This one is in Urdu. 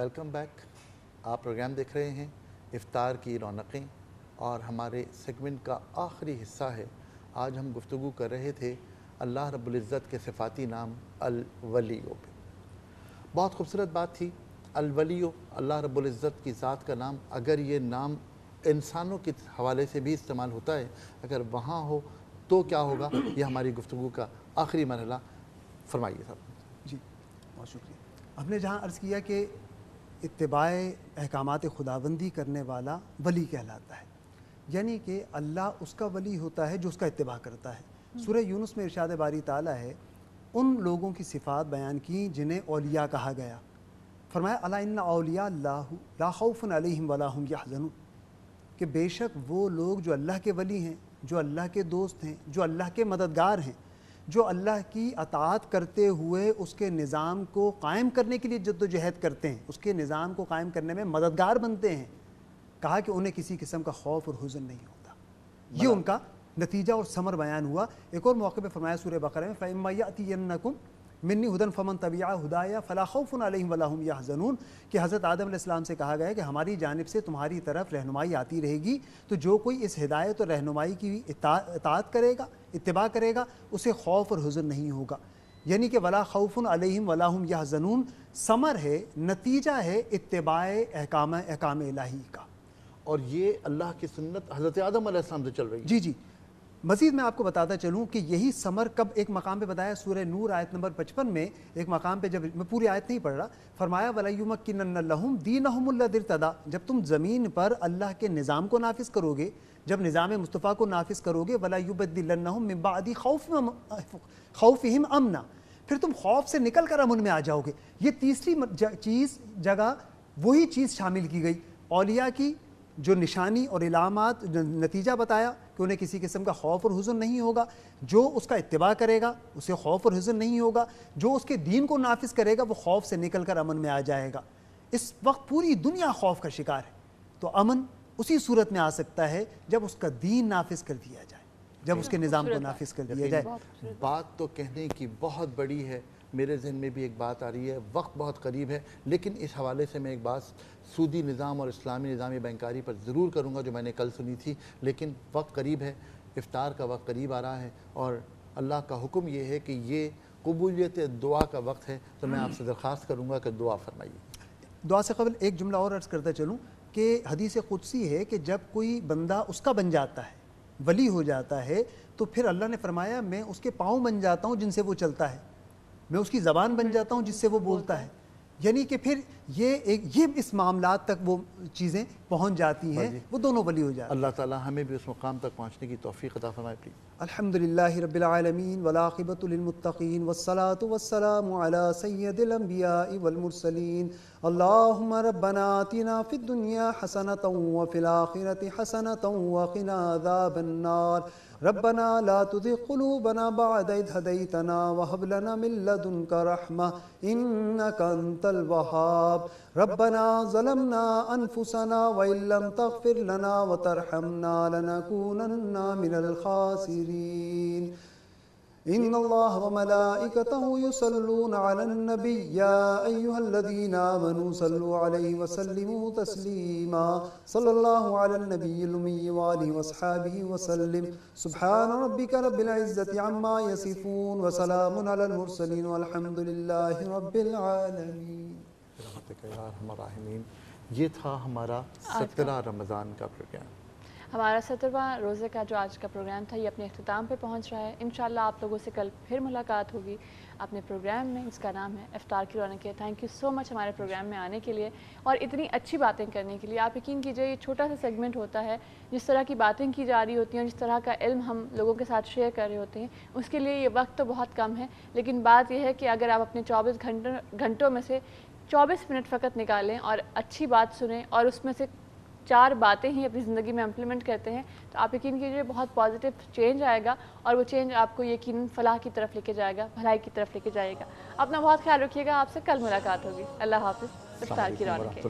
Welcome back. آپ پروگرام دیکھ رہے ہیں افطار کی رونقیں اور ہمارے سیگمنٹ کا آخری حصہ ہے. آج ہم گفتگو کر رہے تھے اللہ رب العزت کے صفاتی نام الولیو پہ. بہت خوبصورت بات تھی. الولیو اللہ رب العزت کی ذات کا نام. اگر یہ نام انسانوں کے حوالے سے بھی استعمال ہوتا ہے، اگر وہاں ہو تو کیا ہوگا؟ یہ ہماری گفتگو کا آخری مرحلہ. فرمائیے صاحب. جی بہت شکریہ. ہم نے جہاں عرض کیا کہ اتباع احکامات خداوندی کرنے والا ولی کہلاتا ہے، یعنی کہ اللہ اس کا ولی ہوتا ہے جو اس کا اتباع کرتا ہے. سورہ یونس میں ارشاد باری تعالیٰ ہے، ان لوگوں کی صفات بیان کی جنہیں اولیاء کہا گیا. فرمایا الا ان اولیاء اللہ لا خوف علیہم ولا هم یحزنون، کہ بے شک وہ لوگ جو اللہ کے ولی ہیں، جو اللہ کے دوست ہیں، جو اللہ کے مددگار ہیں، جو اللہ کی اطاعت کرتے ہوئے اس کے نظام کو قائم کرنے کے لیے جد و جہد کرتے ہیں، اس کے نظام کو قائم کرنے میں مددگار بنتے ہیں، کہا کہ انہیں کسی قسم کا خوف اور حزن نہیں ہوتا. یہ ان کا نتیجہ اور ثمر بیان ہوا. ایک اور موقع پہ فرمایا سورہ بقرہ میں فَإِمَّا يَأْتِيَنَّكُمْ مِنِّي هُدًى فَمَن تَبِعَ هُدَايَ فَلَا خَوْفٌ عَلَيْهِمْ وَلَا هُمْ يَحْزَنُونَ، کہ حضرت آدم علیہ السلام سے کہا گیا کہ ہماری جانب سے تمہاری طرف رہنمائی آتی رہے گی، تو جو کوئی اس ہدایت اور رہنمائی کی اطاعت کرے گا، اتباع کرے گا، اسے خوف اور حزن نہیں ہوگا. یعنی کہ ولا خوف علیہم ولا هم یحزنون ثمر ہے، نتیجہ ہے اتباع احکام الہی کا. اور یہ اللہ کی سنت حضرت آدم علیہ السلام سے چل رہی ہے. جی. مزید میں آپ کو بتاتا چلوں کہ یہی ثمر کب ایک مقام پہ بتایا سورہ نور آیت نمبر 55 میں. ایک مقام پہ، جب میں پوری آیت نہیں پڑھ رہا، فرمایا وَلَيُمَكِّنَنَّ لَهُمْ دِينَهُمُ الَّذِي ارْتَضَىٰ، جب تم زمین پر اللہ کے نظام کو نافذ کرو گے، جب نظام مصطفیٰ کو نافذ کرو گے، وَلَا يُبَدِّلَنَّهُم مِّن بَعْدِ خَوْفِهِمْ أَمْنًا، پھر تم خوف سے نکل کر امن میں آ جاؤ گے. یہ تیسری جگہ وہی چیز شامل کی گئی. اولیاء کی جو نشانی اور علامات نتیجہ بتایا کہ انہیں کسی قسم کا خوف اور حزن نہیں ہوگا. جو اس کا اتباع کرے گا اسے خوف اور حزن نہیں ہوگا. جو اس کے دین کو نافذ کرے گا وہ خوف سے نکل کر امن میں آ جائے گا. اس وقت پوری دنیا خوف کا شکار ہے، تو امن اسی صورت میں آ سکتا ہے جب اس کا دین نافذ کر دیا جائے، جب اس کے نظام کو نافذ کر دیا جائے. بات تو کہنے کی بہت بڑی ہے. میرے ذہن میں بھی ایک بات آ رہی ہے، وقت بہت قریب ہے، لیکن اس حوالے سے میں ایک بات سودی نظام اور اسلامی نظام بینکاری پر ضرور کروں گا جو میں نے کل سنی تھی. لیکن وقت قریب ہے، افطار کا وقت قریب آ رہا ہے، اور اللہ کا حکم یہ ہے کہ یہ قبولیت دعا کا وقت ہے. تو میں آپ سے درخواست کروں گا کہ دعا فرمائیے. دعا سے قبل ایک جملہ اور عرض کرتا چلوں کہ حدیث قدسی ہے کہ جب کوئی بندہ اس کا بن جاتا ہے، ولی ہو جاتا ہے، تو پھر اللہ نے فرمایا میں اس کے پاؤں بن جاتا ہوں جن سے وہ چلتا ہے، میں اس کی زبان بن جاتا ہوں جس سے وہ بولتا ہے. یعنی کہ پھر یہ اس معاملات تک وہ چیزیں پہنچ جاتی ہیں، وہ دونوں ولی ہو جاتے ہیں. اللہ تعالی ہمیں بھی اس مقام تک پہنچنے کی توفیق عطا فرمائے. پلیز. الحمدللہ رب العالمین والعاقبۃ للمتقین والصلاة والسلام علی سید الانبیاء والمرسلین. اللہم ربنا آتنا فی الدنیا حسنۃ وفی الآخرۃ حسنۃ وقنا عذاب النار. ربنا لا تزغ قلوبنا بعد إذ هديتنا وهب لنا من لدنك رحمة إنك أنت الوهاب. ربنا ظلمنا أنفسنا وإن لم تغفر لنا وترحمنا لنكونن من الخاسرين. إن الله وملائكته يصلون على النبي يا أيها الذين آمنوا صلوا عليه وسلموا تسليما. صلى الله على النبي الأمي وآله وأصحابه وسلم. سبحان ربك رب العزة عما يصفون وسلام على المرسلين والحمد لله رب العالمين. یہ تھا ہمارا 17 رمضان کا پروگرام. ہمارا 17واں روزے کا جو آج کا پروگرام تھا یہ اپنے اختتام پہ پہنچ رہا ہے. انشاءاللہ آپ لوگوں سے کل پھر ملاقات ہوگی اپنے پروگرام میں، اس کا نام ہے افطار کی رونقیں. تھینک یو سو مچ ہمارے پروگرام میں آنے کے لیے اور اتنی اچھی باتیں کرنے کے لیے. آپ یقین کیجئے یہ چھوٹا سا سیگمنٹ ہوتا ہے، جس طرح کی باتیں کی جا رہی ہوتی ہیں، جس طرح کا علم ہم لوگوں کے ساتھ شیئر کر رہے ہوتے ہیں، اس کے لیے یہ وقت تو بہت کم ہے. لیکن بات یہ ہے کہ اگر آپ اپنے 24 گھنٹوں میں سے 24 منٹ فقط نکالیں اور اچھی بات سنیں اور اس میں سے 4 باتیں ہی اپنی زندگی میں امپلیمنٹ کرتے ہیں، تو آپ یقین کیجیے بہت پازیٹیو چینج آئے گا اور وہ چینج آپ کو یقیناً فلاح کی طرف لے کے جائے گا، بھلائی کی طرف لے کے جائے گا. اپنا بہت خیال رکھیے گا. آپ سے کل ملاقات ہوگی. اللہ حافظ. افطار کی رونقیں.